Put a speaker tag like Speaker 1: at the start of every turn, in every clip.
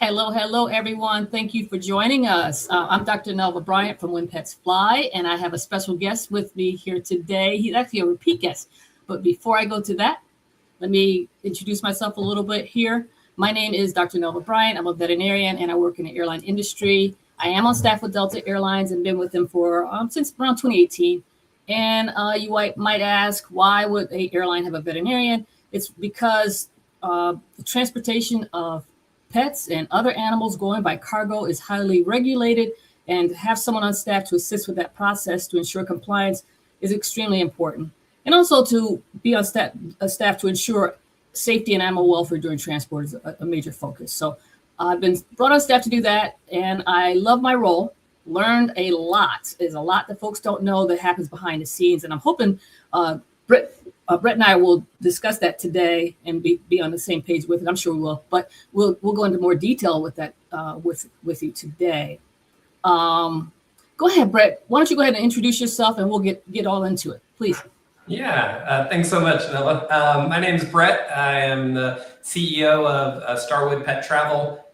Speaker 1: Hello, everyone. Thank you for joining us. I'm Dr. Nelva Bryant from When Pets Fly, and I have a special guest with me here today. He's actually a repeat guest. But before I go to that, let me introduce myself a little bit here. My name is Dr. Nelva Bryant. I'm a veterinarian, and I work in the airline industry. I am on staff with Delta Airlines and been with them for since around 2018. And you might ask, why would an airline have a veterinarian? It's because the transportation of pets and other animals going by cargo is highly regulated, and to have someone on staff to assist with that process to ensure compliance is extremely important. And also to be on staff to ensure safety and animal welfare during transport is a major focus. So I've been brought on staff to do that, and I love my role. Learned a lot. There's a lot that folks don't know that happens behind the scenes, and I'm hoping Brett and I will discuss that today and be on the same page with it. I'm sure we will, but we'll go into more detail with that with you today. Go ahead, Brett. Why don't you go ahead and introduce yourself, and we'll get all into it, please.
Speaker 2: Yeah, thanks so much, Nella. My name is Brett. I am the CEO of Starwood Pet Travel.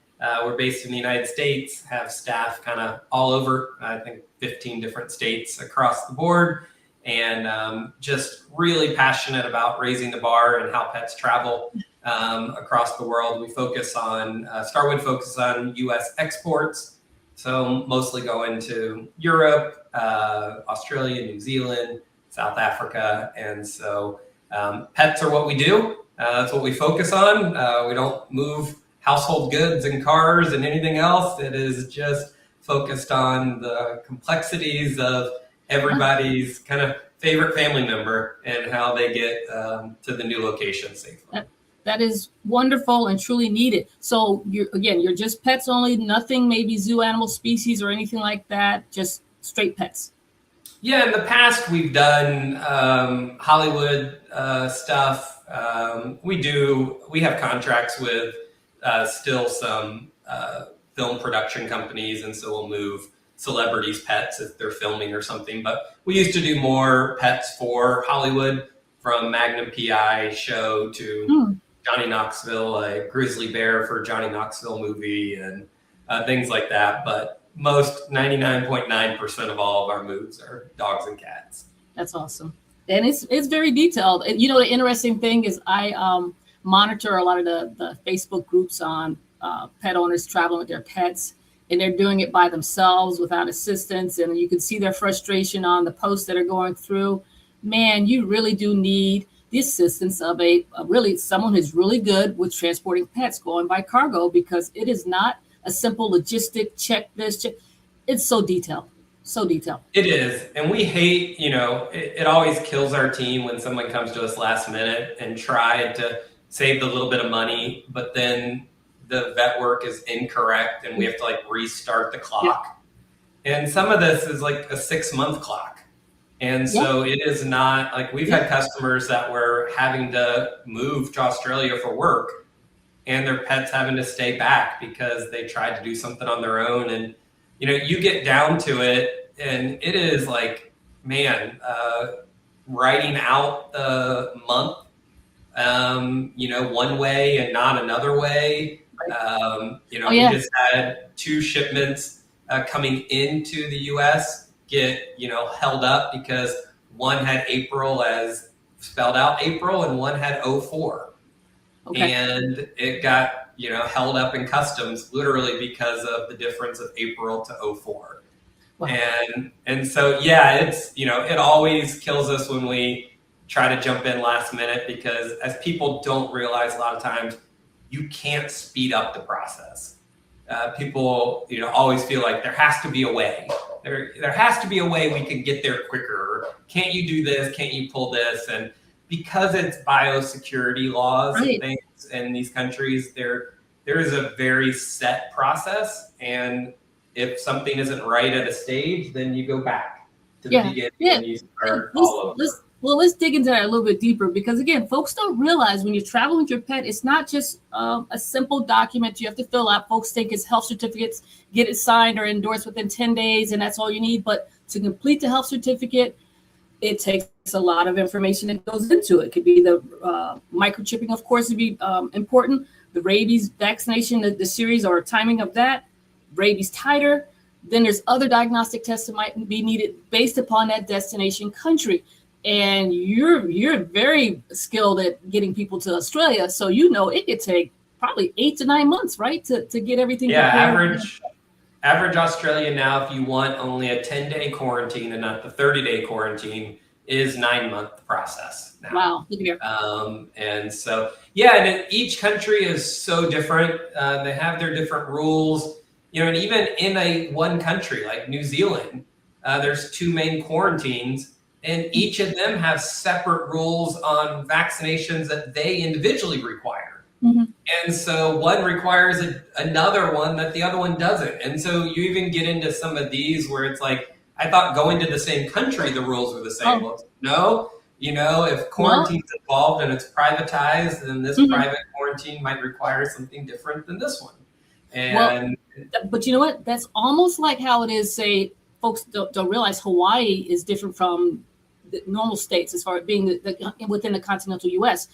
Speaker 2: We're based in the United States, have staff kind of all over, I think 15 different states across the board, and just really passionate about raising the bar and how pets travel across the world. We focus on, Starwood focuses on US exports, so mostly go into Europe, Australia, New Zealand, South Africa, and so pets are what we do. That's what we focus on. We don't move household goods and cars and anything else. It is just focused on the complexities of everybody's kind of favorite family member and how they get to the new location safely.
Speaker 1: That is wonderful and truly needed. So you're just pets only, nothing maybe zoo animal species or anything like that, just straight pets.
Speaker 2: Yeah, in the past we've done Hollywood stuff. We have contracts with still some film production companies, and so we'll move celebrities' pets if they're filming or something. But we used to do more pets for Hollywood, from Magnum PI show to Johnny Knoxville, a grizzly bear for Johnny Knoxville movie, and things like that. But most 99.9% of all of our moves are dogs and cats.
Speaker 1: That's awesome. And it's very detailed. You know, the interesting thing is I monitor a lot of the Facebook groups on pet owners traveling with their pets, and they're doing it by themselves without assistance. And you can see their frustration on the posts that are going through. Man, you really do need the assistance of someone who's really good with transporting pets going by cargo, because it is not a simple logistic check this, check. It's so detailed. So detailed.
Speaker 2: It is. And we hate, it always kills our team when someone comes to us last minute and tried to save the little bit of money, but then the vet work is incorrect and we have to restart the clock. Yeah. And some of this is like a 6-month clock. And so it is not we've had customers that were having to move to Australia for work, and their pets having to stay back because they tried to do something on their own. And, you get down to it and it is writing out the month, one way and not another way. We just had 2 shipments coming into the US get, held up because one had April as spelled out April and one had 04. Okay. And it got, held up in customs literally because of the difference of April to 04. Wow. And so, it's, it always kills us when we try to jump in last minute, because as people don't realize a lot of times, you can't speed up the process. People, always feel like there has to be a way. There has to be a way we can get there quicker. Can't you do this? Can't you pull this? And because it's biosecurity laws and things in these countries, there is a very set process. And if something isn't right at a stage, then you go back to the beginning and you start all over.
Speaker 1: Let's dig into that a little bit deeper, because again, folks don't realize when you're traveling with your pet, it's not just a simple document you have to fill out. Folks think it's health certificates, get it signed or endorsed within 10 days, and that's all you need. But to complete the health certificate, it takes a lot of information that goes into it. It could be the microchipping, of course, would be important, the rabies vaccination, the series or timing of that, rabies titer. Then there's other diagnostic tests that might be needed based upon that destination country. And you're very skilled at getting people to Australia, so it could take probably 8 to 9 months, right, to get everything prepared.
Speaker 2: Average Australia now, if you want only a 10-day quarantine and not the 30-day quarantine, is 9-month process now.
Speaker 1: Wow, look at here.
Speaker 2: And so, and each country is so different. They have their different rules, and even in one country like New Zealand, there's 2 main quarantines, and each of them have separate rules on vaccinations that they individually require. Mm-hmm. And so one requires another one that the other one doesn't. And so you even get into some of these where it's like, I thought going to the same country, the rules were the same. Oh. No, if quarantine's involved and it's privatized, then this private quarantine might require something different than this one. And
Speaker 1: but you know what? That's almost like how it is, say, folks don't realize Hawaii is different from the normal states as far as being within the continental U.S.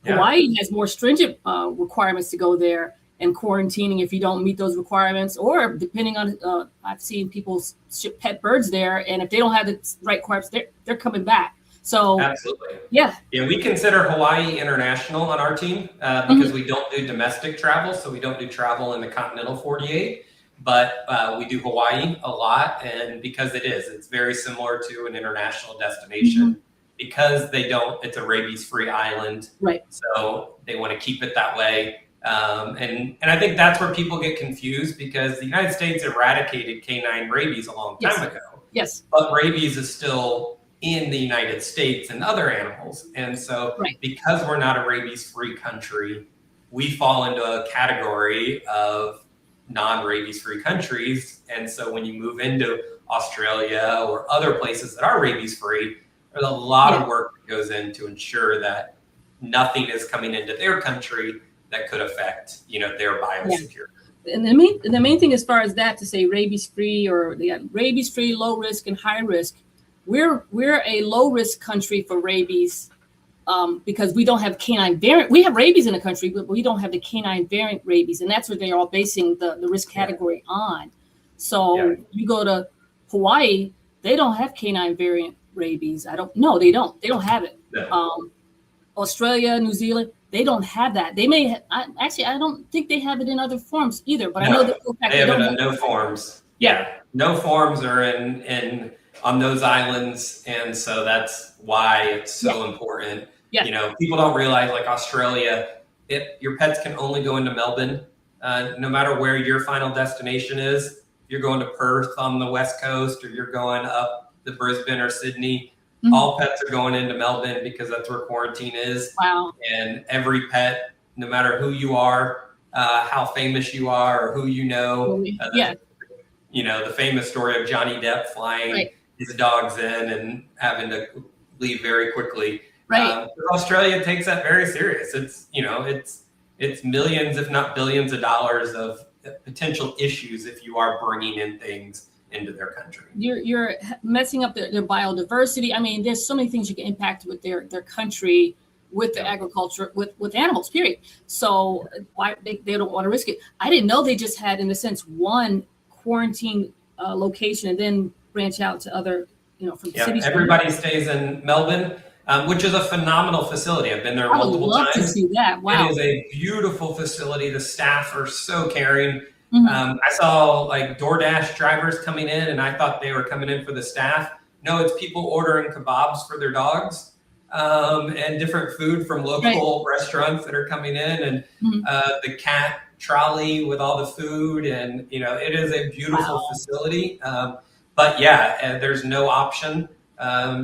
Speaker 1: Yeah. Hawaii has more stringent requirements to go there and quarantining if you don't meet those requirements, or depending on, I've seen people ship pet birds there, and if they don't have the right requirements, they're coming back. So
Speaker 2: absolutely.
Speaker 1: Yeah,
Speaker 2: we consider Hawaii international on our team because we don't do domestic travel. So we don't do travel in the continental 48, but we do Hawaii a lot. And because it's very similar to an international destination. Because it's a rabies-free island,
Speaker 1: right?
Speaker 2: So they want to keep it that way, and I think that's where people get confused because the United States eradicated canine rabies a long time ago.
Speaker 1: Yes,
Speaker 2: but rabies is still in the United States and other animals, and so because we're not a rabies-free country, we fall into a category of non-rabies-free countries, and so when you move into Australia or other places that are rabies-free, there's a lot of work that goes in to ensure that nothing is coming into their country that could affect, their biosecurity.
Speaker 1: And the main thing as far as that, to say rabies-free or rabies-free, low risk and high risk, we're a low risk country for rabies because we don't have canine variant. We have rabies in the country, but we don't have the canine variant rabies, and that's what they're all basing the risk category on. So you go to Hawaii, they don't have canine variant rabies. They don't have it. No. Australia, New Zealand, they don't have that. They may I don't think they have it in other forms either, but I know that
Speaker 2: they have it in no forms. No forms are in on those islands, and so that's why it's so important. People don't realize, like Australia, your pets can only go into Melbourne, no matter where your final destination is. If you're going to Perth on the West Coast, or you're going up the Brisbane or Sydney, all pets are going into Melbourne because that's where quarantine is.
Speaker 1: Wow.
Speaker 2: And every pet, no matter who you are, how famous you are, or who the famous story of Johnny Depp flying his dogs in and having to leave very quickly.
Speaker 1: Right.
Speaker 2: Australia takes that very serious. It's millions, if not billions of dollars of potential issues if you are bringing in things into their country.
Speaker 1: You're messing up their biodiversity. I mean, there's so many things you can impact with their country, with the agriculture, with animals, period. So why they don't want to risk it. I didn't know they just had, in a sense, one quarantine location and then branch out to other, from cities.
Speaker 2: Everybody stays in Melbourne, which is a phenomenal facility. I've been there multiple times.
Speaker 1: I would love to see that. Wow.
Speaker 2: It is a beautiful facility. The staff are so caring. I saw like DoorDash drivers coming in, and I thought they were coming in for the staff. No, it's people ordering kebabs for their dogs and different food from local restaurants that are coming in, and the cat trolley with all the food. And, it is a beautiful facility. But there's no option.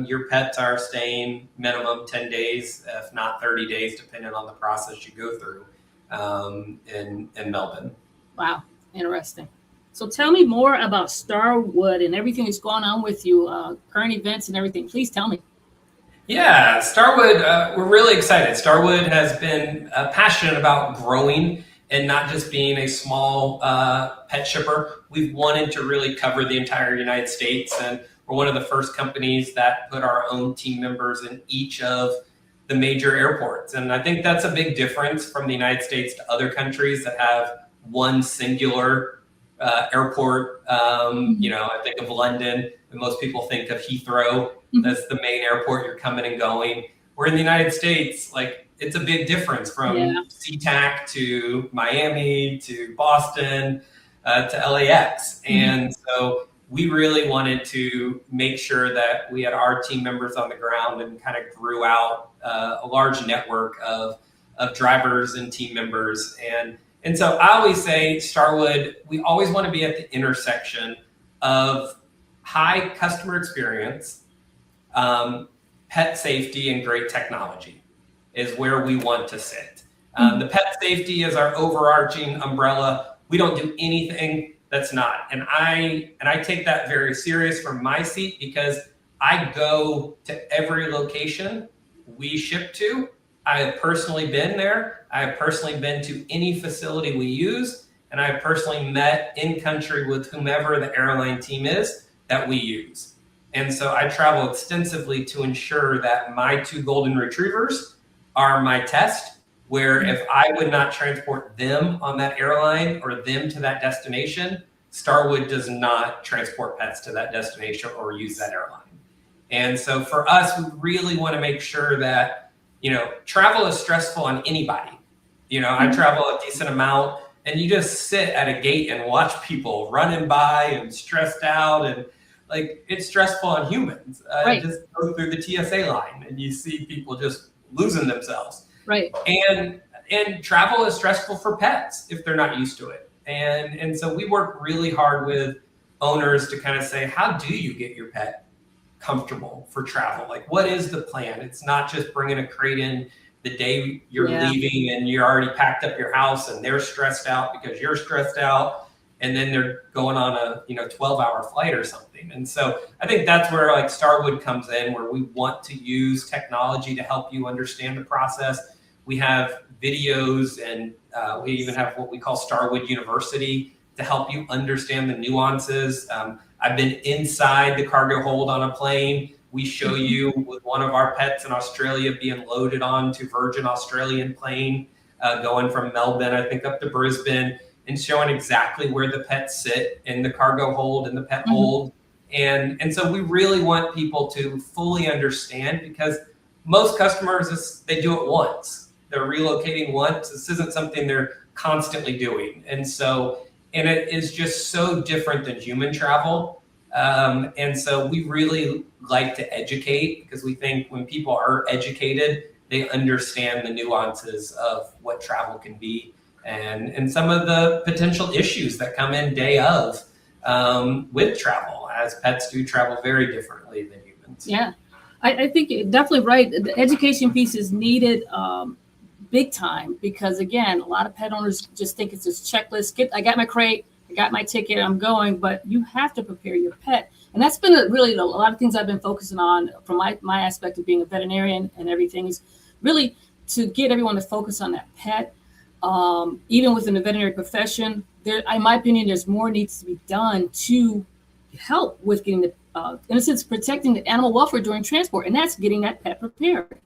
Speaker 2: Your pets are staying minimum 10 days, if not 30 days, depending on the process you go through in Melbourne.
Speaker 1: Wow. Interesting. So tell me more about Starwood and everything that's going on with you, current events and everything. Please tell me.
Speaker 2: Yeah, Starwood, we're really excited. Starwood has been passionate about growing and not just being a small pet shipper. We've wanted to really cover the entire United States, and we're one of the first companies that put our own team members in each of the major airports. And I think that's a big difference from the United States to other countries that have one singular airport. I think of London, and most people think of Heathrow. That's the main airport you're coming and going. Where in the United States, like, it's a big difference from SeaTac to Miami to Boston to LAX. And so we really wanted to make sure that we had our team members on the ground and kind of grew out a large network of drivers and team members. And so I always say, Starwood, we always want to be at the intersection of high customer experience, pet safety, and great technology is where we want to sit. The pet safety is our overarching umbrella. We don't do anything that's not. And I take that very serious from my seat, because I go to every location we ship to. I have personally been there. I have personally been to any facility we use, and I have personally met in country with whomever the airline team is that we use. And so I travel extensively to ensure that my 2 golden retrievers are my test, where if I would not transport them on that airline or them to that destination, Starwood does not transport pets to that destination or use that airline. And so for us, we really want to make sure that, travel is stressful on anybody. I travel a decent amount, and you just sit at a gate and watch people running by and stressed out, and like, it's stressful on humans. Just go through the TSA line and you see people just losing themselves.
Speaker 1: Right.
Speaker 2: And travel is stressful for pets if they're not used to it. And so we work really hard with owners to kind of say, how do you get your pet comfortable for travel? Like, what is the plan? It's not just bringing a crate in the day you're leaving and you're already packed up your house and they're stressed out because you're stressed out, and then they're going on a 12-hour flight or something. And so I think that's where like Starwood comes in, where we want to use technology to help you understand the process. We have videos, and we even have what we call Starwood University to help you understand the nuances. I've been inside the cargo hold on a plane. We show you with one of our pets in Australia being loaded onto Virgin Australian plane, going from Melbourne, I think, up to Brisbane, and showing exactly where the pets sit in the cargo hold and the pet hold. And so we really want people to fully understand, because most customers, they do it once. They're relocating once. This isn't something they're constantly doing. And it is just so different than human travel. And so we really like to educate, because we think when people are educated, they understand the nuances of what travel can be, and some of the potential issues that come in day of with travel, as pets do travel very differently than humans.
Speaker 1: Yeah, I think you're definitely right. The education piece is needed big time, because again, a lot of pet owners just think it's this checklist. I got my crate, I got my ticket, I'm going, but you have to prepare your pet. And that's been really a lot of things I've been focusing on from my aspect of being a veterinarian and everything, is really to get everyone to focus on that pet. Even within the veterinary profession, in my opinion, there's more needs to be done to help with getting in a sense, protecting the animal welfare during transport. And that's getting that pet prepared,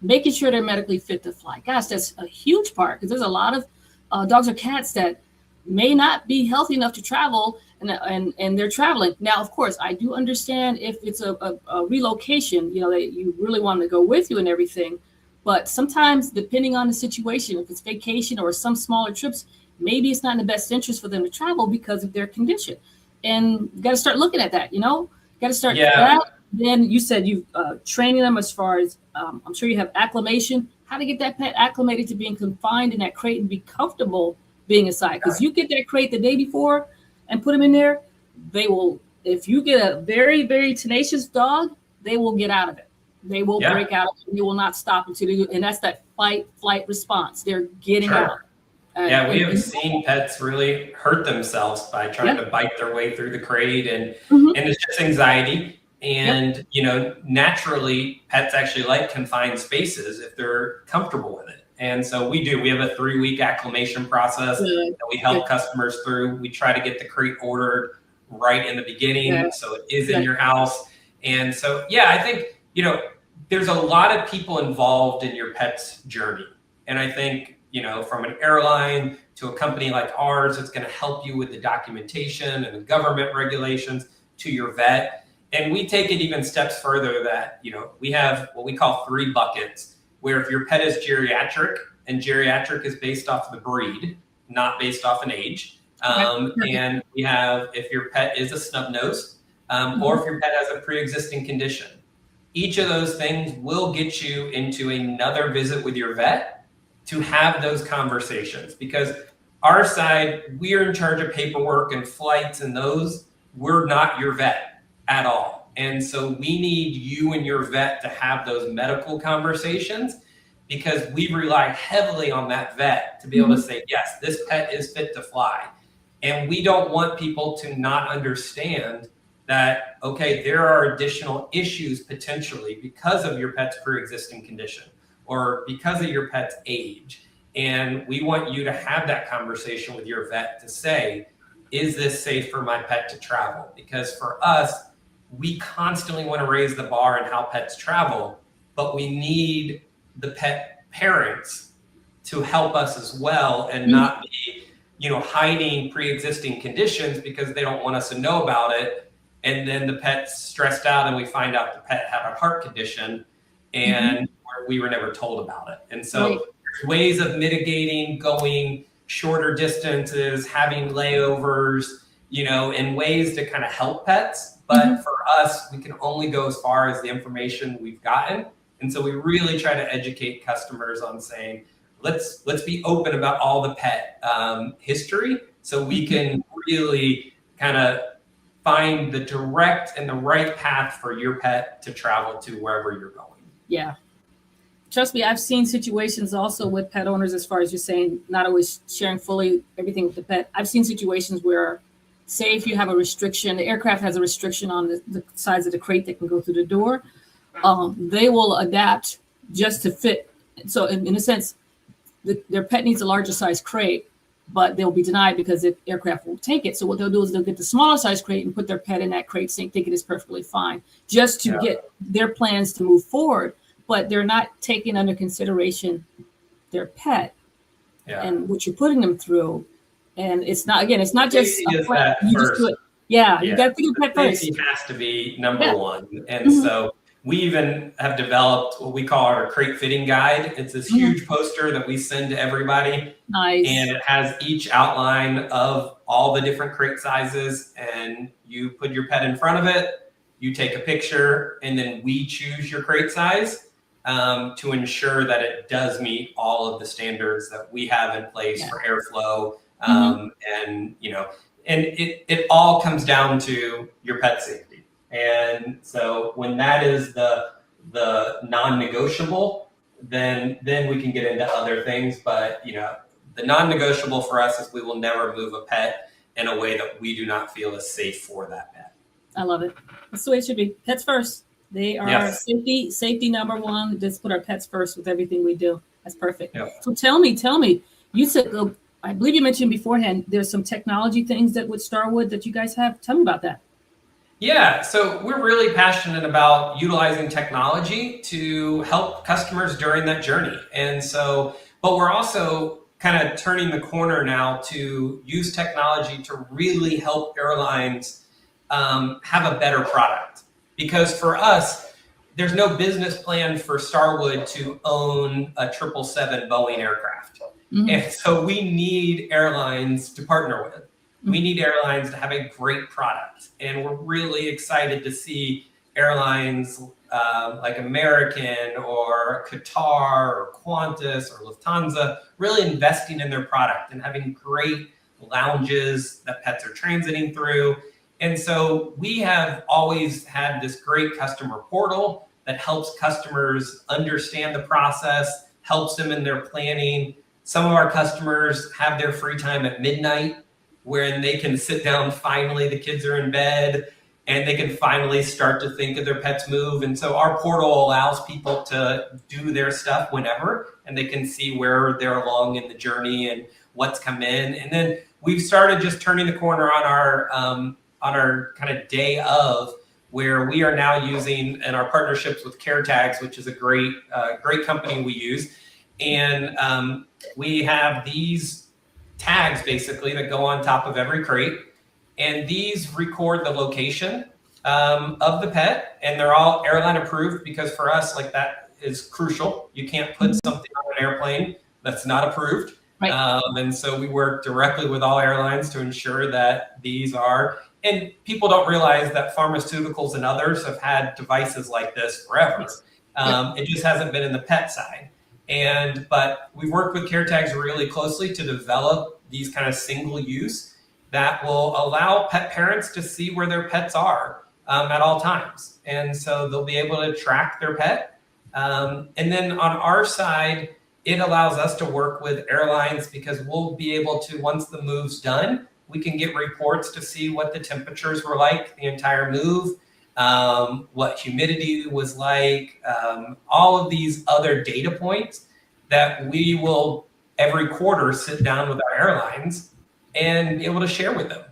Speaker 1: making sure they're medically fit to fly. Gosh, that's a huge part, because there's a lot of dogs or cats that may not be healthy enough to travel, and they're traveling. Now, of course, I do understand if it's a relocation, that you really want to go with you and everything. But sometimes, depending on the situation, if it's vacation or some smaller trips, maybe it's not in the best interest for them to travel because of their condition. And you got to start looking at that, got to start that. Then you said you training them as far as, I'm sure you have acclimation, how to get that pet acclimated to being confined in that crate and be comfortable being inside. Because you get that crate the day before and put them in there, they will, if you get a very, very tenacious dog, they will get out of it. They will break out. They will not stop until they do. And that's that fight response. They're getting out.
Speaker 2: We have seen pets really hurt themselves by trying to bite their way through the crate, and it's just anxiety. And naturally, pets actually like confined spaces if they're comfortable with it. And so we have a 3-week acclimation process that we help customers through. We try to get the crate ordered right in the beginning, so it is in your house. And so I think there's a lot of people involved in your pet's journey. And I think, from an airline to a company like ours, it's going to help you with the documentation and the government regulations, to your vet. And we take it even steps further that, we have what we call 3 buckets, where if your pet is geriatric, and geriatric is based off the breed, not based off an age. And we have, if your pet is a snub-nosed, or if your pet has a pre-existing condition. Each of those things will get you into another visit with your vet to have those conversations, because our side, we're in charge of paperwork and flights and those. We're not your vet at all. And so we need you and your vet to have those medical conversations, because we rely heavily on that vet to be able to say, yes, this pet is fit to fly. And we don't want people to not understand that, okay, there are additional issues potentially because of your pet's pre-existing condition or because of your pet's age. And we want you to have that conversation with your vet to say, is this safe for my pet to travel? Because for us, we constantly want to raise the bar in how pets travel, but we need the pet parents to help us as well, and not be, hiding pre-existing conditions because they don't want us to know about it. And then the pet's stressed out and we find out the pet had a heart condition and we were never told about it. And so there's ways of mitigating, going shorter distances, having layovers, in ways to kind of help pets. But for us, we can only go as far as the information we've gotten. And so we really try to educate customers on saying, let's be open about all the pet history, so we can really kind of find the direct and the right path for your pet to travel to wherever you're going.
Speaker 1: Yeah. Trust me, I've seen situations also with pet owners, as far as you're saying, not always sharing fully everything with the pet. I've seen situations where, say if you have a restriction, the aircraft has a restriction on the size of the crate that can go through the door. They will adapt just to fit. So in a sense, their pet needs a larger size crate, but they'll be denied because the aircraft won't take it. So what they'll do is they'll get the smaller size crate and put their pet in that crate, think it is perfectly fine, just to get their plans to move forward. But they're not taking under consideration their pet and what you're putting them through. And it's not just
Speaker 2: you got to
Speaker 1: think of pet first.
Speaker 2: Safety has to be number one. And so we even have developed what we call our crate fitting guide. It's this huge poster that we send to everybody.
Speaker 1: Nice.
Speaker 2: And it has each outline of all the different crate sizes, and you put your pet in front of it, you take a picture, and then we choose your crate size to ensure that it does meet all of the standards that we have in place for airflow. And it all comes down to your pet safety. And so when that is the non-negotiable, then we can get into other things. But the non-negotiable for us is we will never move a pet in a way that we do not feel is safe for that pet.
Speaker 1: I love it. That's the way it should be. Pets first. They are safety number one. Just put our pets first with everything we do. That's perfect. Yep. So tell me, you said, I believe you mentioned beforehand, there's some technology things that with Starwood that you guys have. Tell me about that.
Speaker 2: Yeah, so we're really passionate about utilizing technology to help customers during that journey. And so, but we're also kind of turning the corner now to use technology to really help airlines have a better product. Because for us, there's no business plan for Starwood to own a 777 Boeing aircraft. And so we need airlines to partner with. We need airlines to have a great product. And we're really excited to see airlines like American or Qatar or Qantas or Lufthansa really investing in their product and having great lounges that pets are transiting through. And so we have always had this great customer portal that helps customers understand the process, helps them in their planning. Some of our customers have their free time at midnight, when they can sit down, finally, the kids are in bed, and they can finally start to think of their pet's move. And so our portal allows people to do their stuff whenever, and they can see where they're along in the journey and what's come in. And then we've started just turning the corner on our kind of day of, where we are now using in our partnerships with CareTags, which is a great company we use. And we have these tags basically that go on top of every crate. And these record the location of the pet, and they're all airline approved, because for us, like, that is crucial. You can't put something on an airplane that's not approved.
Speaker 1: Right.
Speaker 2: And so we work directly with all airlines to ensure that these are, and people don't realize that pharmaceuticals and others have had devices like this forever. It just hasn't been in the pet side. But we've worked with CareTags really closely to develop these kind of single use that will allow pet parents to see where their pets are at all times. And so they'll be able to track their pet. And then on our side, it allows us to work with airlines, because we'll be able to, once the move's done, we can get reports to see what the temperatures were like the entire move, what humidity was like, all of these other data points that we will every quarter sit down with our airlines and be able to share with them.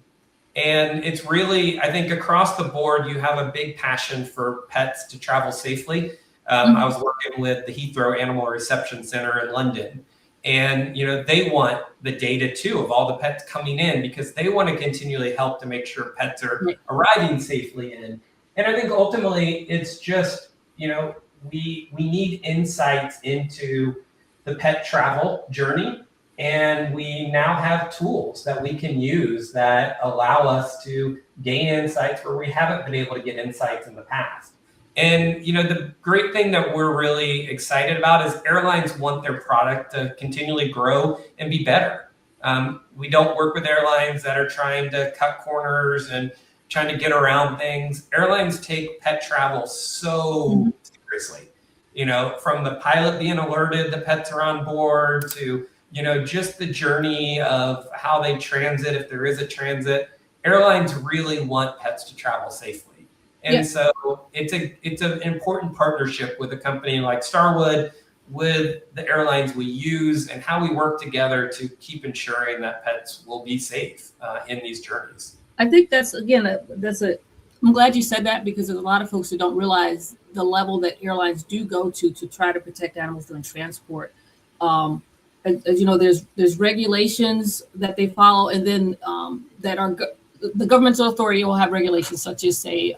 Speaker 2: And it's really, I think across the board, you have a big passion for pets to travel safely. I was working with the Heathrow Animal Reception Center in London, and they want the data too of all the pets coming in, because they want to continually help to make sure pets are arriving safely in. And I think ultimately it's just, we need insights into the pet travel journey, and we now have tools that we can use that allow us to gain insights where we haven't been able to get insights in the past. And the great thing that we're really excited about is airlines want their product to continually grow and be better. We don't work with airlines that are trying to cut corners and trying to get around things. Airlines take pet travel so seriously. From the pilot being alerted the pets are on board to just the journey of how they transit, if there is a transit. Airlines really want pets to travel safely. And so it's an important partnership with a company like Starwood, with the airlines we use, and how we work together to keep ensuring that pets will be safe in these journeys.
Speaker 1: I think I'm glad you said that, because there's a lot of folks who don't realize the level that airlines do go to try to protect animals during transport. As you know, there's regulations that they follow, and then the governmental authority will have regulations such as, say,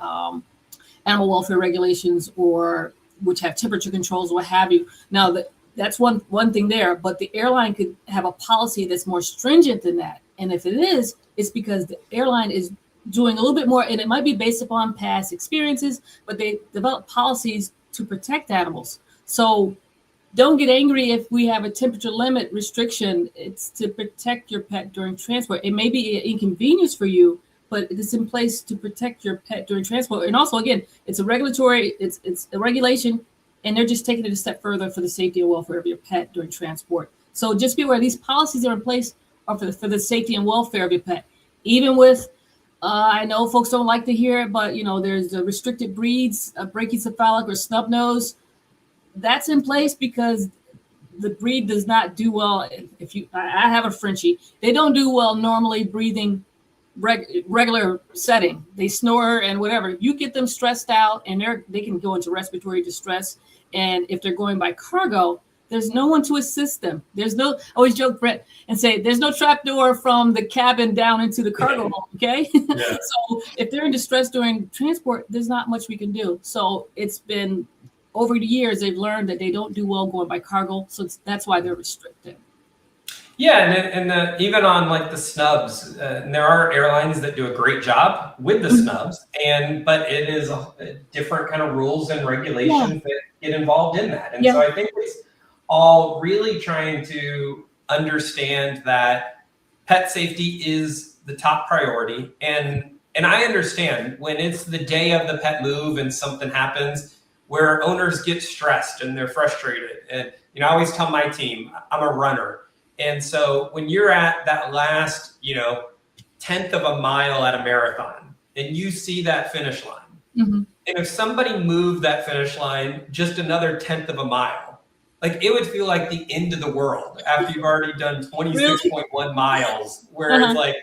Speaker 1: animal welfare regulations, or which have temperature controls, or what have you. Now, that's one thing there, but the airline could have a policy that's more stringent than that. And if it is, it's because the airline is doing a little bit more, and it might be based upon past experiences, but they develop policies to protect animals. So don't get angry if we have a temperature limit restriction. It's to protect your pet during transport. It may be an inconvenience for you, but it's in place to protect your pet during transport. And also, again, it's a regulation, and they're just taking it a step further for the safety and welfare of your pet during transport. So just be aware, these policies are in place are for the safety and welfare of your pet. Even with, I know folks don't like to hear it, but there's the restricted breeds, brachycephalic or snub nose. That's in place because the breed does not do well. I have a Frenchie. They don't do well normally breathing regular setting. They snore and whatever. You get them stressed out, and they can go into respiratory distress. And if they're going by cargo, there's no one to assist them. I always joke, Brett, and say there's no trap door from the cabin down into the cargo hold, okay? Yeah. So if they're in distress during transport, there's not much we can do. So it's been over the years, they've learned that they don't do well going by cargo. So that's why they're restricted.
Speaker 2: Yeah, and even on like the snubs, and there are airlines that do a great job with the snubs, but it is a different kind of rules and regulations that get involved in that. And so I think it's all really trying to understand that pet safety is the top priority. And I understand when it's the day of the pet move and something happens where owners get stressed and they're frustrated. And I always tell my team, I'm a runner. And so when you're at that last, 10th of a mile at a marathon and you see that finish line, and if somebody moved that finish line just another 10th of a mile, like it would feel like the end of the world after you've already done 26.1 miles, where it's like,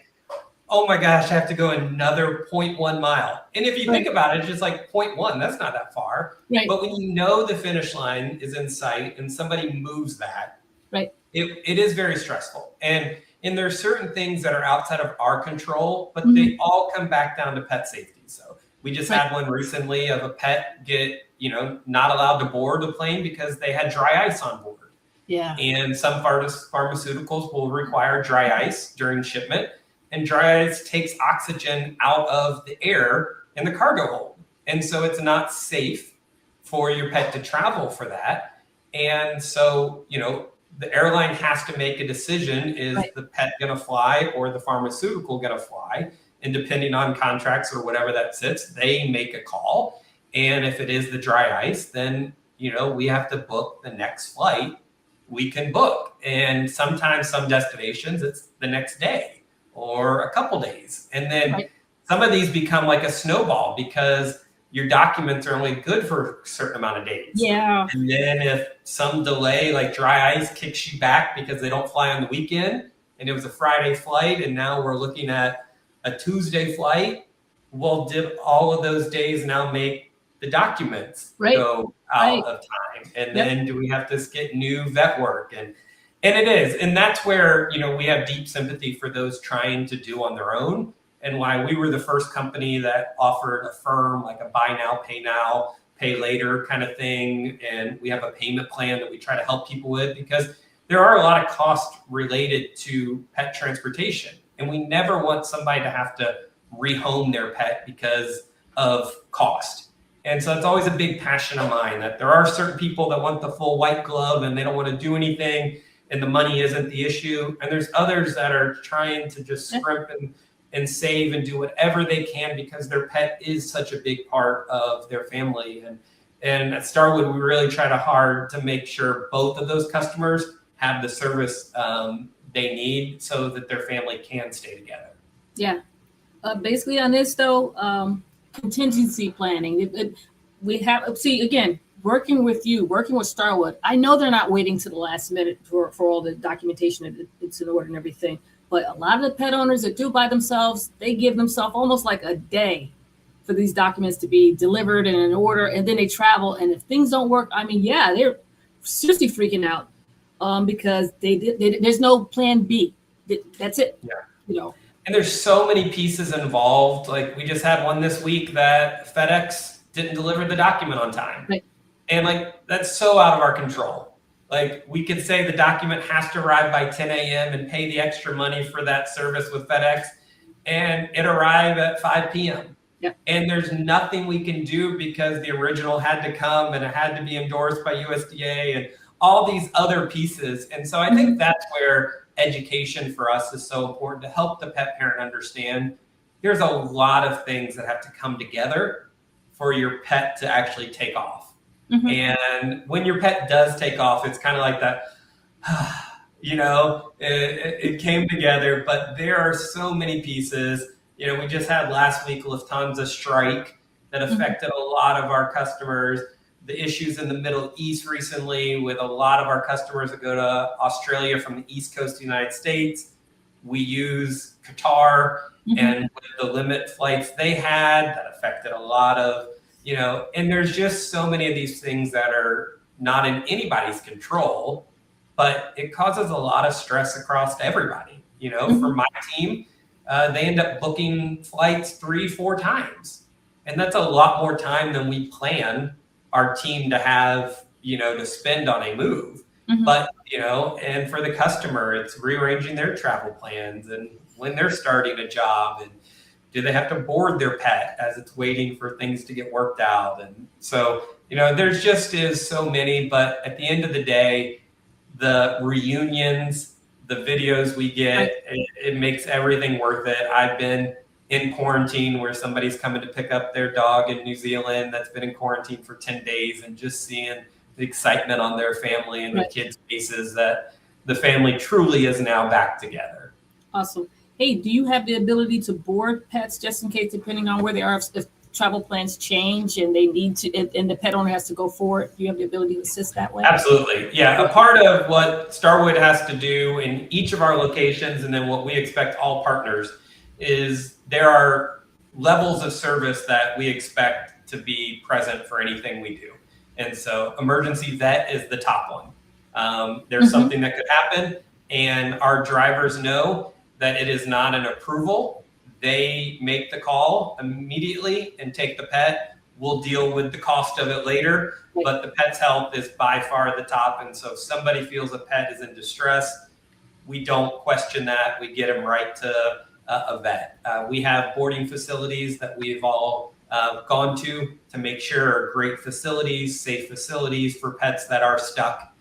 Speaker 2: oh my gosh, I have to go another 0.1 mile. And if you
Speaker 1: Right.
Speaker 2: think about it, it's just like 0.1, that's not that far.
Speaker 1: Right.
Speaker 2: But when you know the finish line is in sight and somebody moves that,
Speaker 1: right.
Speaker 2: it is very stressful. And there are certain things that are outside of our control, but
Speaker 1: Mhm.
Speaker 2: they all come back down to pet safety. So we just
Speaker 1: Right.
Speaker 2: had one recently of a pet get, not allowed to board the plane because they had dry ice on board.
Speaker 1: Yeah.
Speaker 2: And some pharmaceuticals will require dry ice during shipment, and dry ice takes oxygen out of the air in the cargo hold. And so it's not safe for your pet to travel for that. And so, the airline has to make a decision, is
Speaker 1: Right.
Speaker 2: the pet going to fly or the pharmaceutical going to fly? And depending on contracts or whatever that sits, they make a call. And if it is the dry ice, then, we have to book the next flight we can book. And sometimes some destinations, it's the next day or a couple days. And then
Speaker 1: Right.
Speaker 2: some of these become like a snowball because your documents are only good for a certain amount of days.
Speaker 1: Yeah.
Speaker 2: And then if some delay, like dry ice, kicks you back because they don't fly on the weekend and it was a Friday flight and now we're looking at a Tuesday flight, well, did all of those days now make the documents go out of time? And then do we have to get new vet work? And it is. And that's where, we have deep sympathy for those trying to do on their own, and why we were the first company that offered a firm, like a buy now, pay later kind of thing. And we have a payment plan that we try to help people with, because there are a lot of costs related to pet transportation. And we never want somebody to have to rehome their pet because of cost. And so it's always a big passion of mine that there are certain people that want the full white glove and they don't want to do anything and the money isn't the issue. And there's others that are trying to just scrimp and save and do whatever they can because their pet is such a big part of their family. And at Starwood, we really try hard to make sure both of those customers have the service they need so that their family can stay together.
Speaker 1: Yeah. Basically on this though, contingency planning. We have, see, again, working with Starwood, I know they're not waiting to the last minute for all the documentation, it's in order and everything. But a lot of the pet owners that do by themselves, they give themselves almost like a day for these documents to be delivered and in order, and then they travel. And if things don't work, they're seriously freaking out because there's no plan B. That's it.
Speaker 2: Yeah. And there's so many pieces involved. Like we just had one this week that FedEx didn't deliver the document on time.
Speaker 1: Right.
Speaker 2: And that's so out of our control. Like we could say the document has to arrive by 10 a.m. and pay the extra money for that service with FedEx, and it arrived at 5 p.m.
Speaker 1: Yep.
Speaker 2: And there's nothing we can do because the original had to come and it had to be endorsed by USDA and all these other pieces. And so I think that's where education for us is so important, to help the pet parent understand there's a lot of things that have to come together for your pet to actually take off. Mm-hmm. And when your pet does take off, it's kind of like that, it came together, but there are so many pieces. We just had last week Lufthansa strike that affected a lot of our customers. The issues in the Middle East recently with a lot of our customers that go to Australia from the East Coast of the United States. We use Qatar, and with the limit flights they had, that affected a lot of, and there's just so many of these things that are not in anybody's control, but it causes a lot of stress across everybody. For my team, they end up booking flights 3-4 times. And that's a lot more time than we plan our team to have, to spend on a move. But, and for the customer, it's rearranging their travel plans and when they're starting a job, and do they have to board their pet as it's waiting for things to get worked out. And so, there's just is so many, but at the end of the day, the reunions, the videos we get, it makes everything worth it. I've been in quarantine where somebody's coming to pick up their dog in New Zealand that's been in quarantine for 10 days and just seeing the excitement on their family and the kids' faces that the family truly is now back together.
Speaker 1: Awesome. Hey, do you have the ability to board pets just in case, depending on where they are, if travel plans change and they need to, and the pet owner has to go forward? Do you have the ability to assist that way?
Speaker 2: Absolutely. Yeah. A part of what Starwood has to do in each of our locations, and then what we expect all partners, is there are levels of service that we expect to be present for anything we do. And so emergency vet is the top one. There's something that could happen, and our drivers know that it is not an approval. They make the call immediately and take the pet. We'll deal with the cost of it later, but the pet's health is by far the top. And so if somebody feels a pet is in distress, we don't question that. We get them right to a vet. We have boarding facilities that we've all gone to make sure are great facilities, safe facilities for pets that are stuck.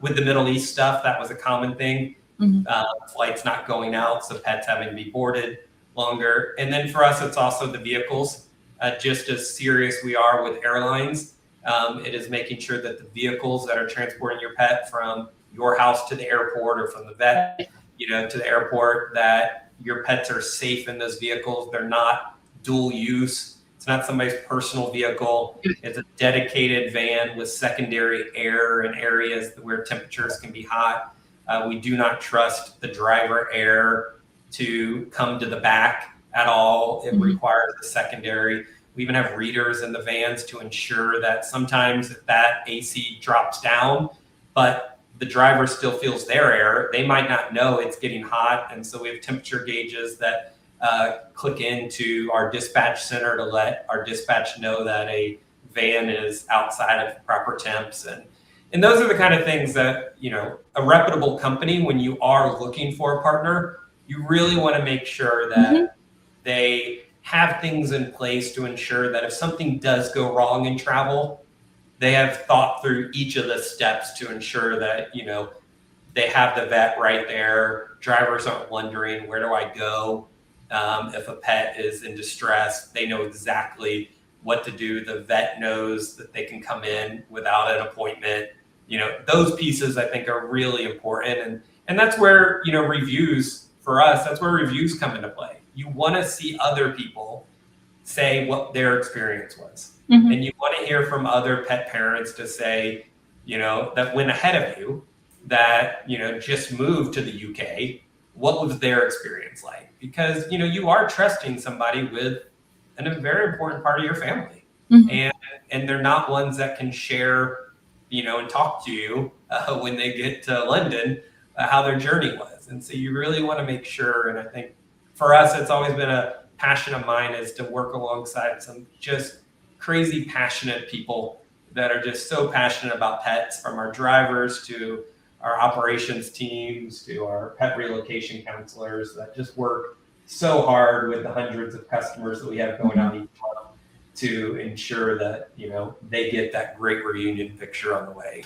Speaker 2: With the Middle East stuff, that was a common thing. Flights not going out, so pets having to be boarded longer. And then for us, it's also the vehicles. Just as serious we are with airlines, it is making sure that the vehicles that are transporting your pet from your house to the airport or from the vet, to the airport, that your pets are safe in those vehicles. They're not dual use. It's not somebody's personal vehicle. It's a dedicated van with secondary air in areas where temperatures can be hot. We do not trust the driver air to come to the back at all. It requires a secondary. We even have readers in the vans to ensure that sometimes if that AC drops down, but the driver still feels their air, they might not know it's getting hot. And so we have temperature gauges that click into our dispatch center to let our dispatch know that a van is outside of proper temps. And those are the kind of things that, a reputable company, when you are looking for a partner, you really want to make sure that they have things in place to ensure that if something does go wrong in travel, they have thought through each of the steps to ensure that, they have the vet right there. Drivers aren't wondering, where do I go? If a pet is in distress, they know exactly what to do. The vet knows that they can come in without an appointment. Those pieces I think are really important. And that's where, reviews for us, that's where reviews come into play. You want to see other people say what their experience was. And you want to hear from other pet parents to say, that went ahead of you, that, just moved to the UK. What was their experience like? Because, you are trusting somebody with a very important part of your family. And they're not ones that can share, and talk to you when they get to London, how their journey was. And so you really want to make sure. And I think for us, it's always been a passion of mine is to work alongside some just crazy passionate people that are just so passionate about pets, from our drivers to our operations teams to our pet relocation counselors that just work so hard with the hundreds of customers that we have going on each month to ensure that, they get that great reunion picture on the way.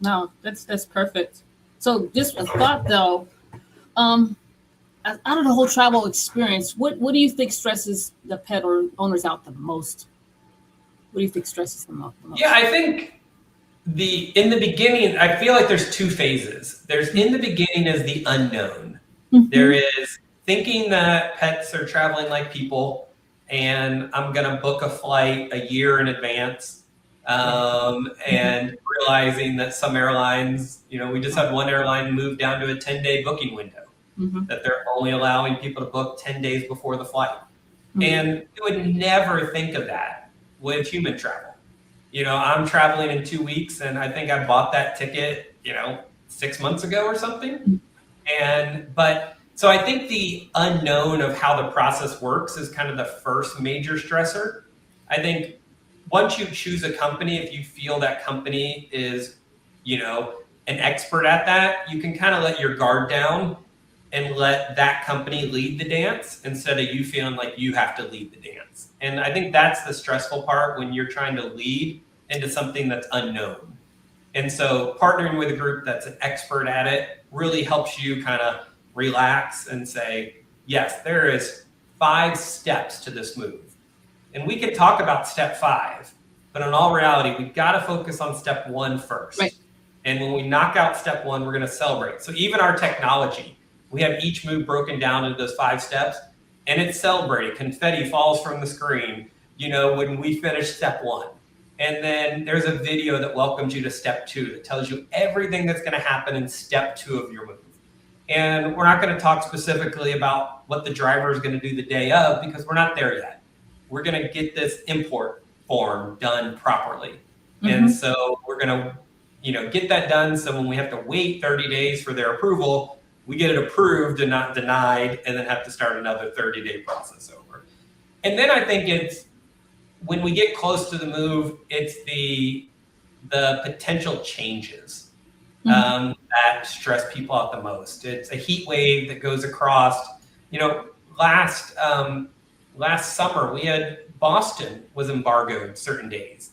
Speaker 1: No, that's perfect. So just a thought though, out of the whole travel experience, what do you think stresses the pet or owners out the most? What do you think stresses them out the most?
Speaker 2: Yeah, I think in the beginning, I feel like there's two phases. There's in the beginning is the unknown. There is thinking that pets are traveling like people, and I'm going to book a flight a year in advance, and realizing that some airlines, we just had one airline move down to a 10-day booking window, that they're only allowing people to book 10 days before the flight. And you would never think of that with human travel. I'm traveling in 2 weeks, and I think I bought that ticket, 6 months ago or something. So I think the unknown of how the process works is kind of the first major stressor. I think once you choose a company, if you feel that company is, an expert at that, you can kind of let your guard down and let that company lead the dance instead of you feeling like you have to lead the dance. And I think that's the stressful part when you're trying to lead into something that's unknown. And so partnering with a group that's an expert at it really helps you kind of relax and say, yes, there is 5 steps to this move. And we could talk about step 5, but in all reality, we've got to focus on step 1 first.
Speaker 1: Right.
Speaker 2: And when we knock out step 1, we're going to celebrate. So even our technology, we have each move broken down into those 5 steps, and it's celebrated. Confetti falls from the screen, when we finish step 1. And then there's a video that welcomes you to step 2 that tells you everything that's going to happen in step 2 of your move. And we're not going to talk specifically about what the driver is going to do the day of, because we're not there yet. We're going to get this import form done properly. And so we're going to, get that done. So when we have to wait 30 days for their approval, we get it approved and not denied, and then have to start another 30-day process over. And then I think it's when we get close to the move, it's the potential changes that stress people out the most. It's a heat wave that goes across. Last summer we had Boston was embargoed certain days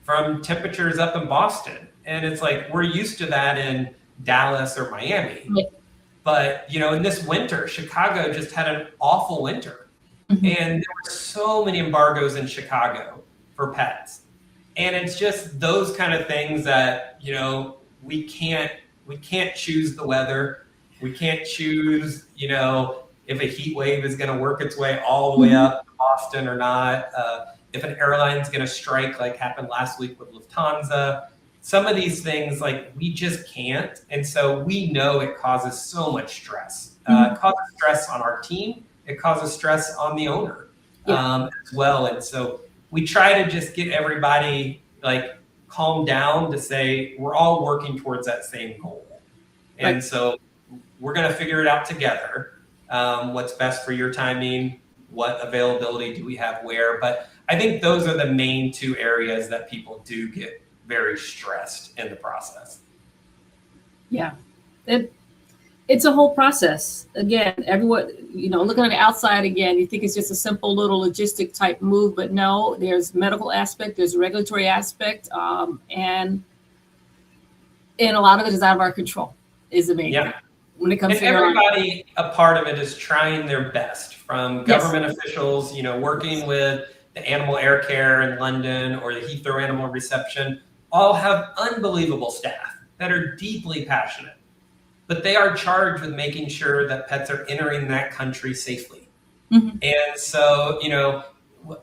Speaker 2: from temperatures up in Boston, and it's like we're used to that in Dallas or Miami. But in this winter, Chicago just had an awful winter, and there were so many embargoes in Chicago for pets. And it's just those kind of things that, we can't choose the weather. We can't choose, if a heat wave is going to work its way all the way up to Boston or not. If an airline's going to strike, like happened last week with Lufthansa. Some of these things, like, we just can't. And so we know it causes so much stress. It causes stress on our team. It causes stress on the owner as well. And so we try to just get everybody calm down to say we're all working towards that same goal. And so we're going to figure it out together. What's best for your timing, what availability do we have where. But I think those are the main two areas that people do get very stressed in the process.
Speaker 1: Yeah. It's a whole process. Again, everyone, looking on the outside again, you think it's just a simple little logistic type move, but no, there's medical aspect, there's regulatory aspect, and a lot of it is out of our control, is the main thing. When it comes to
Speaker 2: everybody, a part of it is trying their best, from government officials, working with the animal air care in London or the Heathrow Animal Reception, all have unbelievable staff that are deeply passionate. But they are charged with making sure that pets are entering that country safely. And so,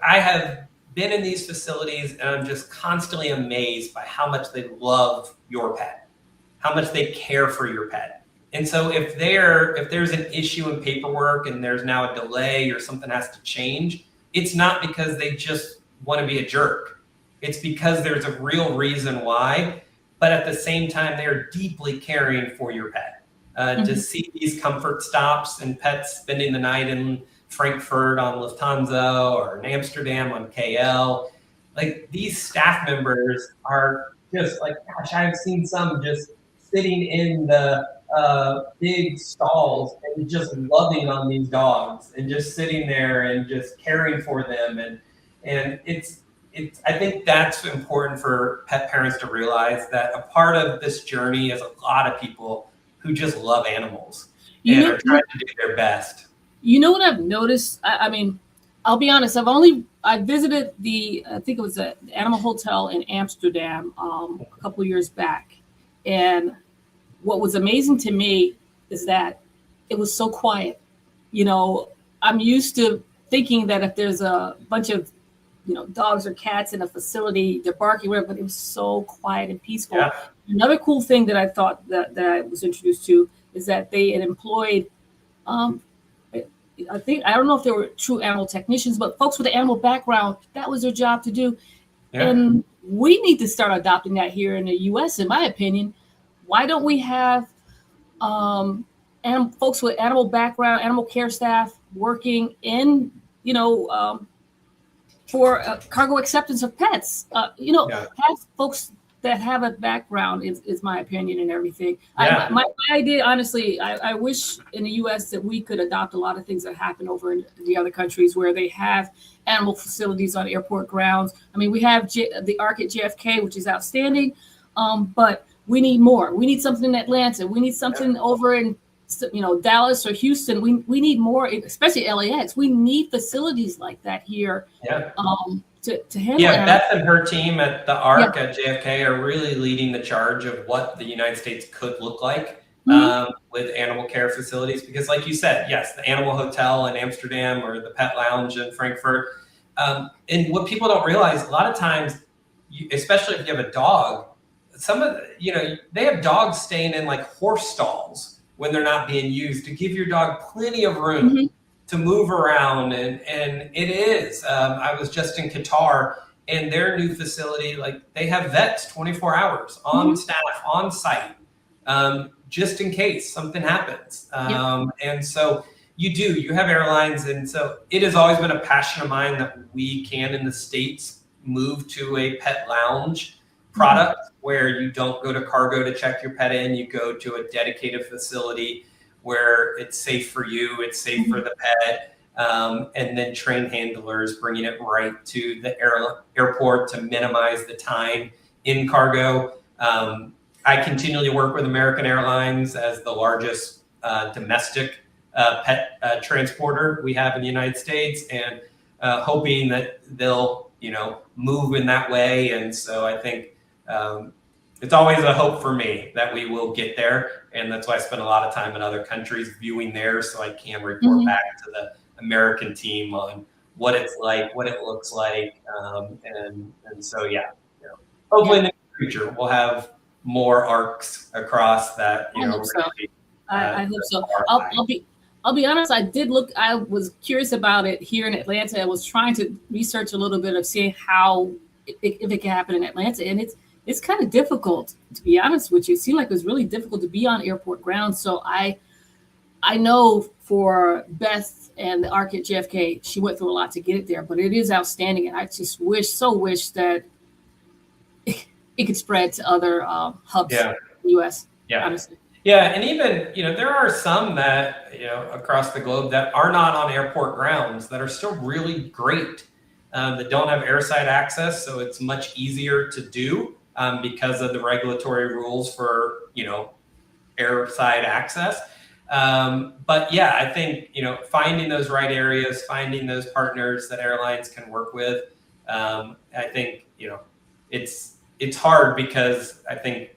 Speaker 2: I have been in these facilities and I'm just constantly amazed by how much they love your pet, how much they care for your pet. And so if there's an issue in paperwork and there's now a delay or something has to change, it's not because they just want to be a jerk. It's because there's a real reason why. But at the same time, they are deeply caring for your pet. To see these comfort stops and pets spending the night in Frankfurt on Lufthansa or in Amsterdam on KL, like, these staff members are just like, gosh, I've seen some just sitting in the big stalls and just loving on these dogs and just sitting there and just caring for them. And it's I think that's important for pet parents to realize, that a part of this journey is a lot of people who just love animals and are trying to do their best.
Speaker 1: You know what I've noticed? I mean, I'll be honest. I visited I think it was the animal hotel in Amsterdam a couple of years back. And what was amazing to me is that it was so quiet. I'm used to thinking that if there's a bunch of dogs or cats in a facility, they're barking, but it was so quiet and peaceful. Yeah. Another cool thing that I thought that I was introduced to is that they had employed, I don't know if they were true animal technicians, but folks with an animal background, that was their job to do. Yeah. And we need to start adopting that here in the U.S., in my opinion. Why don't we have folks with animal background, animal care staff working in, for cargo acceptance of pets, have folks that have a background is my opinion and everything. Yeah. My idea, honestly, I wish in the U.S. that we could adopt a lot of things that happen over in the other countries where they have animal facilities on airport grounds. I mean, we have the ARC at JFK, which is outstanding, but we need more. We need something in Atlanta. We need something over in Dallas or Houston. We need more, especially LAX. We need facilities like that here to handle.
Speaker 2: Yeah, Beth and her team at the ARC at JFK are really leading the charge of what the United States could look like with animal care facilities. Because, like you said, yes, the animal hotel in Amsterdam or the pet lounge in Frankfurt. And what people don't realize, a lot of times, especially if you have a dog, they have dogs staying in like horse stalls when they're not being used, to give your dog plenty of room to move around. And it is. I was just in Qatar, and their new facility, like, they have vets 24 hours on staff, on site, just in case something happens. And so you have airlines. And so it has always been a passion of mine that we can, in the States, move to a pet lounge product where you don't go to cargo to check your pet in. You go to a dedicated facility where it's safe for you, it's safe for the pet, and then trained handlers bringing it right to the airport to minimize the time in cargo. I continually work with American Airlines as the largest domestic pet transporter we have in the United States, and hoping that they'll move in that way. And so I think it's always a hope for me that we will get there. And that's why I spend a lot of time in other countries viewing theirs, so I can report back to the American team on what it's like, what it looks like. And so, hopefully in the future we'll have more arcs across that.
Speaker 1: I hope so. I hope so. I'll be honest. I was curious about it here in Atlanta. I was trying to research a little bit of seeing how if it can happen in Atlanta, and it's kind of difficult, to be honest with you. It seemed like it was really difficult to be on airport grounds. So I know for Beth and the ARC at JFK, she went through a lot to get it there, but it is outstanding. And I just wish that it could spread to other hubs in the U.S. Honestly.
Speaker 2: Yeah, and even, there are some that, across the globe that are not on airport grounds that are still really great, that don't have airside access. So it's much easier to do because of the regulatory rules for, airside access. But yeah, I think, finding those right areas, finding those partners that airlines can work with. I think, it's hard because I think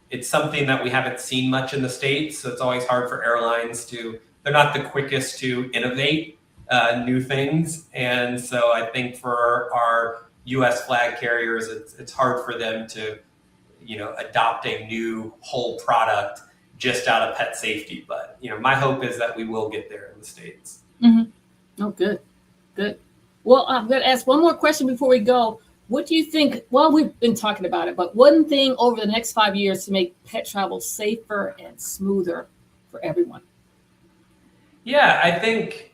Speaker 2: it's something that we haven't seen much in the States. So it's always hard for airlines they're not the quickest to innovate new things. And so I think for our US flag carriers, it's hard for them to, adopt a new whole product just out of pet safety. But, my hope is that we will get there in the States.
Speaker 1: Oh, good. Well, I'm going to ask one more question before we go. What do you think? Well, we've been talking about it, but one thing over the next 5 years to make pet travel safer and smoother for everyone?
Speaker 2: Yeah, I think,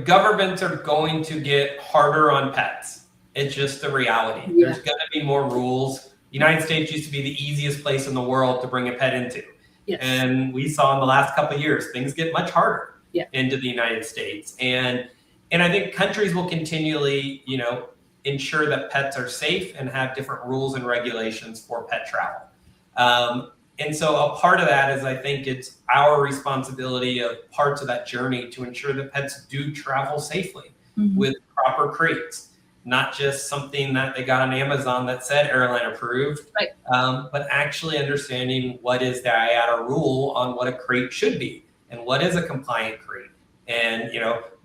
Speaker 2: governments are going to get harder on pets. It's just the reality.
Speaker 1: Yeah.
Speaker 2: There's going to be more rules. The United States used to be the easiest place in the world to bring a pet into.
Speaker 1: Yes.
Speaker 2: And we saw in the last couple of years, things get much harder into the United States. And I think countries will continually, ensure that pets are safe and have different rules and regulations for pet travel. And so a part of that is, I think it's our responsibility of parts of that journey to ensure that pets do travel safely with proper crates, not just something that they got on Amazon that said airline approved, but actually understanding what is the IATA rule on what a crate should be and what is a compliant crate. And,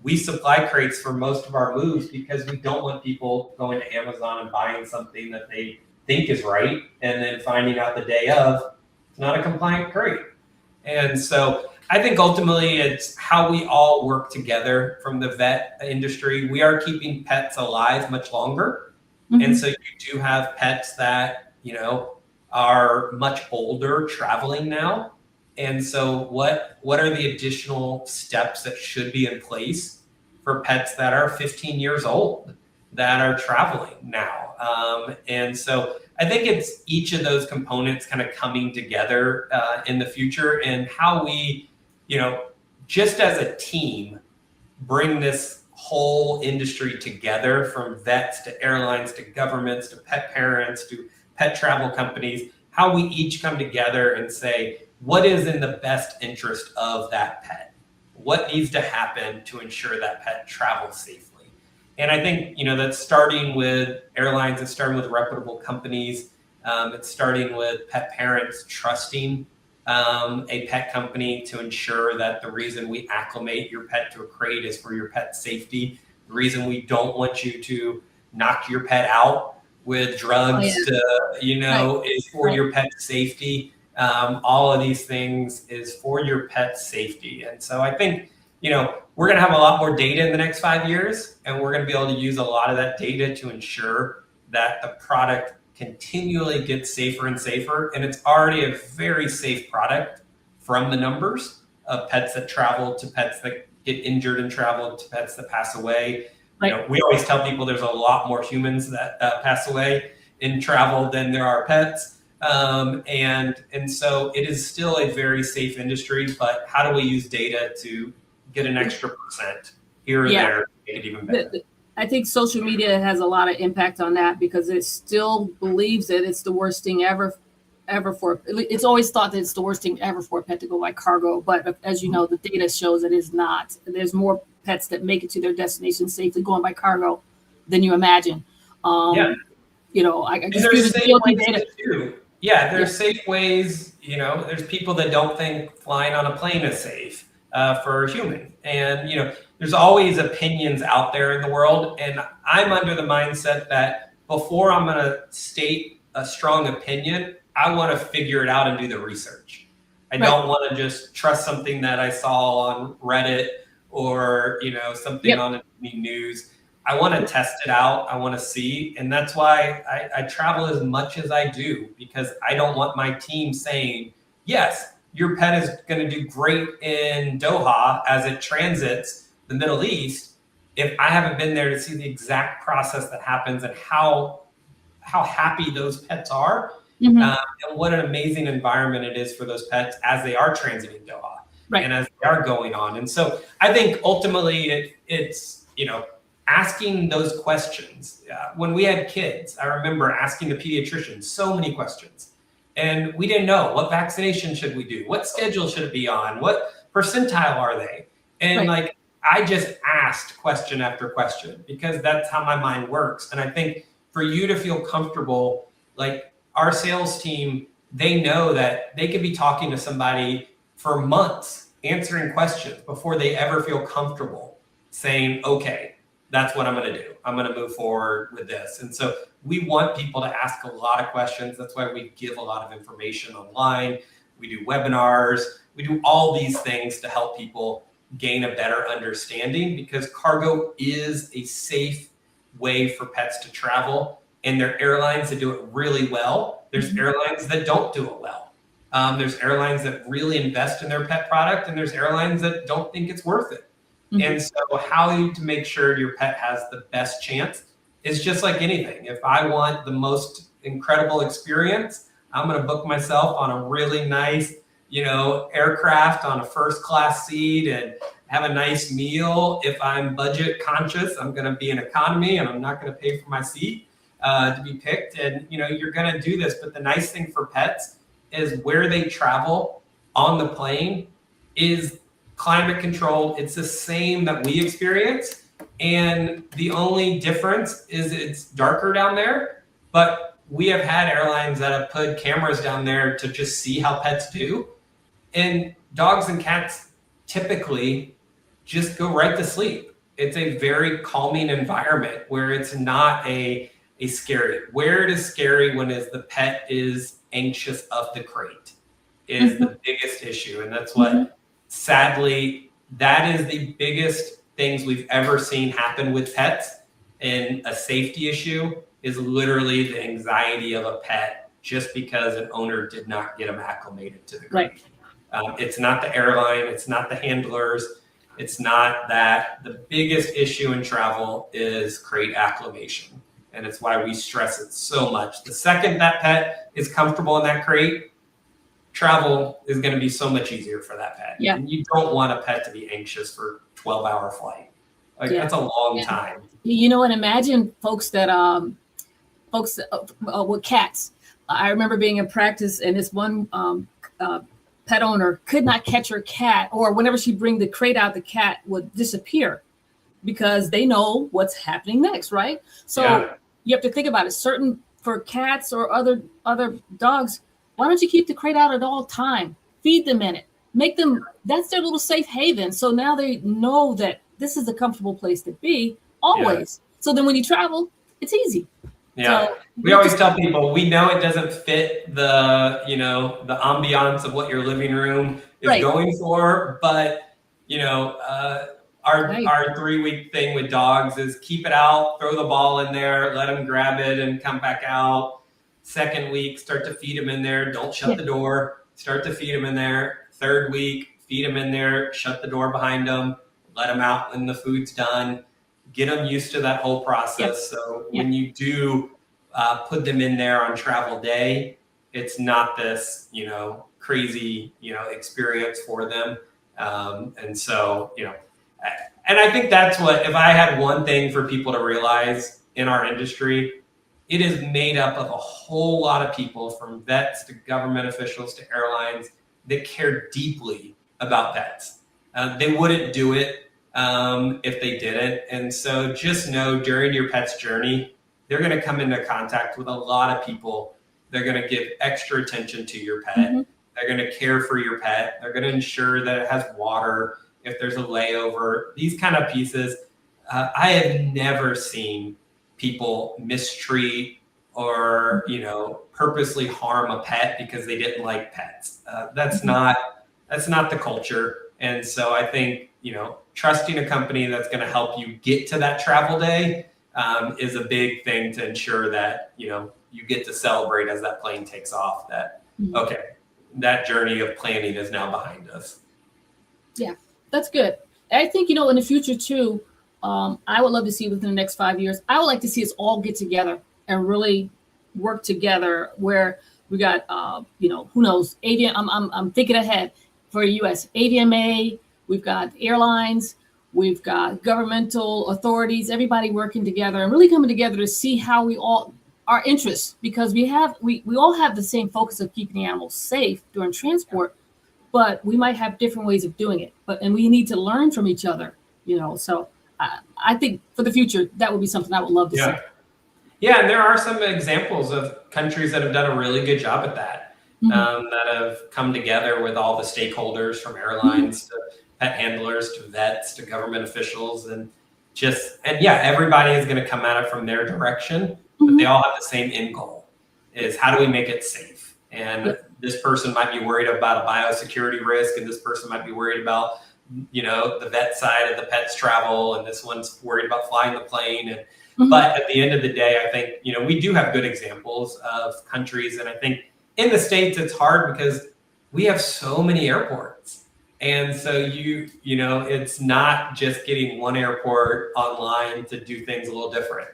Speaker 2: we supply crates for most of our moves because we don't want people going to Amazon and buying something that they think is right and then finding out the day of it's not a compliant crate. And so I think ultimately it's how we all work together from the vet industry. We are keeping pets alive much longer. And so you do have pets that, are much older traveling now. And so what are the additional steps that should be in place for pets that are 15 years old that are traveling now? And so I think it's each of those components kind of coming together in the future, and how we, just as a team, bring this whole industry together, from vets to airlines to governments to pet parents to pet travel companies, how we each come together and say, what is in the best interest of that pet? What needs to happen to ensure that pet travels safely? And I think, that's starting with airlines, it's starting with reputable companies, it's starting with pet parents trusting a pet company to ensure that the reason we acclimate your pet to a crate is for your pet's safety. The reason we don't want you to knock your pet out with drugs is for your pet's safety. all of these things is for your pet's safety. And so I think, we're going to have a lot more data in the next 5 years, and we're going to be able to use a lot of that data to ensure that the product continually gets safer and safer. And it's already a very safe product from the numbers of pets that travel to pets that get injured and travel to pets that pass away.
Speaker 1: Right.
Speaker 2: We always tell people there's a lot more humans that pass away in travel than there are pets. And so it is still a very safe industry, but how do we use data to get an extra % here or there to make it even better?
Speaker 1: I think social media has a lot of impact on that, because it still believes that it's the worst thing ever for, it's always thought that it's the worst thing ever for a pet to go by cargo. But as you know, the data shows it is not. There's more pets that make it to their destination safely going by cargo than you imagine. I just
Speaker 2: there's safe ways to do. Yeah, there's safe ways. There's people that don't think flying on a plane is safe for a human. And, there's always opinions out there in the world. And I'm under the mindset that before I'm going to state a strong opinion, I want to figure it out and do the research. I don't want to just trust something that I saw on Reddit or, something on the news. I want to test it out. I want to see. And that's why I travel as much as I do, because I don't want my team saying, yes, your pet is going to do great in Doha as it transits the Middle East, if I haven't been there to see the exact process that happens and how happy those pets are, and what an amazing environment it is for those pets as they are transiting Doha and as they are going on. And so I think ultimately it's asking those questions. When we had kids, I remember asking the pediatrician so many questions. And we didn't know, what vaccination should we do? What schedule should it be on? What percentile are they? And I just asked question after question, because that's how my mind works. And I think for you to feel comfortable, like our sales team, they know that they could be talking to somebody for months, answering questions before they ever feel comfortable saying, okay, that's what I'm going to do. I'm going to move forward with this. And so we want people to ask a lot of questions. That's why we give a lot of information online. We do webinars. We do all these things to help people gain a better understanding, because cargo is a safe way for pets to travel. And there are airlines that do it really well. There's airlines that don't do it well. There's airlines that really invest in their pet product, and there's airlines that don't think it's worth it. And so how to make sure your pet has the best chance is just like anything. If I want the most incredible experience, I'm going to book myself on a really nice, aircraft on a first class seat and have a nice meal. If I'm budget conscious, I'm going to be in economy and I'm not going to pay for my seat to be picked. And, you're going to do this. But the nice thing for pets is where they travel on the plane is climate controlled. It's the same that we experience. And the only difference is it's darker down there. But we have had airlines that have put cameras down there to just see how pets do. And dogs and cats typically just go right to sleep. It's a very calming environment where it's not a scary. Where it is scary when is the pet is anxious of the crate is the biggest issue. And that's what, sadly, that is the biggest things we've ever seen happen with pets. And a safety issue is literally the anxiety of a pet just because an owner did not get them acclimated to the crate. It's not the airline. It's not the handlers. It's not that. The biggest issue in travel is crate acclimation. And it's why we stress it so much. The second that pet is comfortable in that crate, travel is going to be so much easier for that pet. Yeah. And you don't want a pet to be anxious for 12-hour flight. That's a long time.
Speaker 1: And imagine folks that with cats. I remember being in practice, and this one pet owner could not catch her cat, or whenever she bring the crate out, the cat would disappear because they know what's happening next, right? So you have to think about it. For cats or other dogs, why don't you keep the crate out at all time? Feed them in it. Make them, that's their little safe haven. So now they know that this is a comfortable place to be always. Yeah. So then when you travel, it's easy.
Speaker 2: Yeah.
Speaker 1: So
Speaker 2: we always tell people, we know it doesn't fit the, the ambiance of what your living room is going for, but, our 3-week thing with dogs is keep it out, throw the ball in there, let them grab it and come back out. Second week, start to feed them in there. Don't shut the door. Start to feed them in there. Third week, feed them in there. Shut the door behind them. Let them out when the food's done. Get them used to that whole process. So when you do put them in there on travel day, it's not this, crazy, experience for them. And so, and I think that's what, if I had one thing for people to realize in our industry, it is made up of a whole lot of people, from vets to government officials to airlines, that care deeply about pets. They wouldn't do it if they didn't. And so just know, during your pet's journey, they're going to come into contact with a lot of people. They're going to give extra attention to your pet. Mm-hmm. They're going to care for your pet. They're going to ensure that it has water if there's a layover. These kind of pieces. I have never seen people mistreat or, purposely harm a pet because they didn't like pets. That's not the culture. And so I think, trusting a company that's going to help you get to that travel day is a big thing to ensure that, you get to celebrate as that plane takes off, that, okay, that journey of planning is now behind us.
Speaker 1: Yeah, that's good. I think, in the future too, I would love to see within the next 5 years, I would like to see us all get together and really work together, where we got, who knows, I'm thinking ahead for US, AVMA, we've got airlines, we've got governmental authorities, everybody working together and really coming together to see how we all, our interests, because we all have the same focus of keeping the animals safe during transport, but we might have different ways of doing it. And we need to learn from each other, so I think for the future, that would be something I would love to see.
Speaker 2: Yeah, and there are some examples of countries that have done a really good job at that, that have come together with all the stakeholders, from airlines to pet handlers to vets to government officials, and everybody is going to come at it from their direction, but they all have the same end goal: is how do we make it safe? And this person might be worried about a biosecurity risk, and this person might be worried about, the vet side of the pet's travel, and this one's worried about flying the plane. And but at the end of the day, I think, we do have good examples of countries, and I think in the States it's hard because we have so many airports. And so it's not just getting one airport online to do things a little different.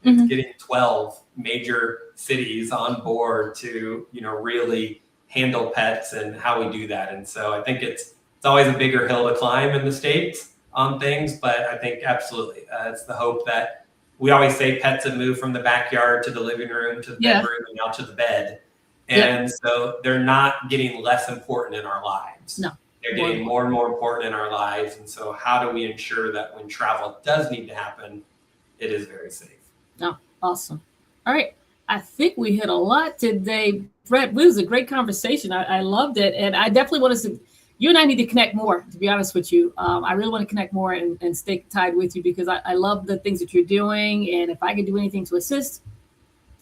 Speaker 2: It's getting 12 major cities on board to, really handle pets and how we do that. And so I think it's always a bigger hill to climb in the States on things, but I think absolutely it's the hope that we always say pets have moved from the backyard to the living room to the bedroom and out to the bed. And so they're not getting less important in our lives. No. They're getting more and more important in our lives. And so how do we ensure that when travel does need to happen, it is very safe?
Speaker 1: Oh, awesome. All right. I think we hit a lot today. Brett, it was a great conversation. I loved it. And I definitely want us to, you and I need to connect more, to be honest with you. I really want to connect more and stay tied with you, because I love the things that you're doing. And if I can do anything to assist,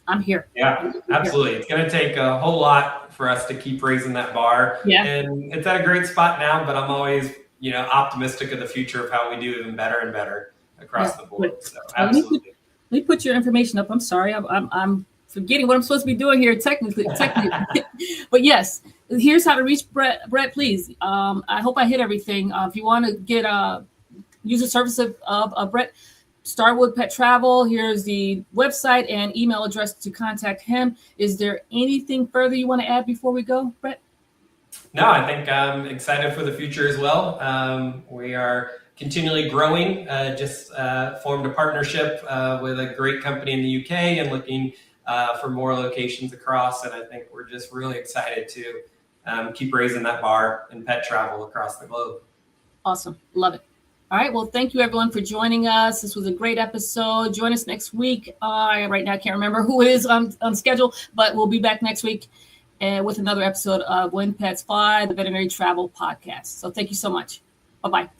Speaker 1: I'm here.
Speaker 2: Yeah, absolutely. It's going to take a whole lot for us to keep raising that bar. Yeah. And it's at a great spot now, but I'm always, optimistic of the future of how we do even better and better across the board. So absolutely.
Speaker 1: Let me put your information up. I'm sorry. I'm forgetting what I'm supposed to be doing here technically. But yes, here's how to reach Brett. Brett, please. I hope I hit everything. If you want to get use the service of Brett, Starwood Pet Travel, here's the website and email address to contact him. Is there anything further you want to add before we go, Brett?
Speaker 2: No, I think I'm excited for the future as well. We are continually growing, just formed a partnership with a great company in the UK and looking for more locations across. And I think we're just really excited to keep raising that bar in pet travel across the globe.
Speaker 1: Awesome. Love it. All right. Well, thank you, everyone, for joining us. This was a great episode. Join us next week. Right now, I can't remember who is on schedule, but we'll be back next week with another episode of When Pets Fly, the Veterinary Travel Podcast. So thank you so much. Bye-bye.